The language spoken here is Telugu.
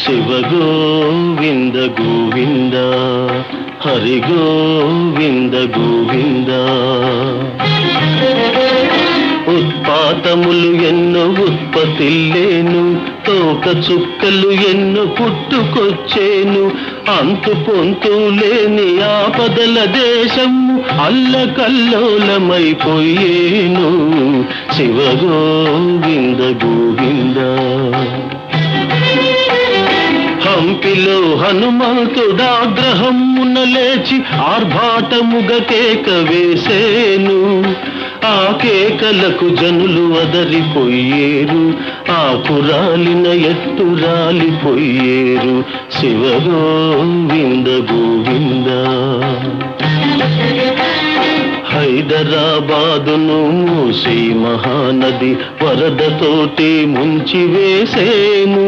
శివ గోవింద గోవింద హరి గోవింద గోవింద. ఉత్పాతములు ఎన్నో ఉత్పత్తిల్లేను, తోక చుక్కలు ఎన్నో పుట్టుకొచ్చేను, అంతు పొంతు లేని ఆపదల దేశము అల్లకల్లోలమైపోయేను. శివ గోవింద గోవింద. హంపిలో హనుమంతుడాగ్రహమున లేచి ఆర్భాటముగ కేక వేసేను, ఆ కేకలకు జనులు అదరిపోయేరు, ఆకురాలిన ఎట్టు రాలిపోయేరు. శివ గోవింద గోవింద. హైదరాబాదును మూసీ మహానది వరదతోటి ముంచి వేసేను,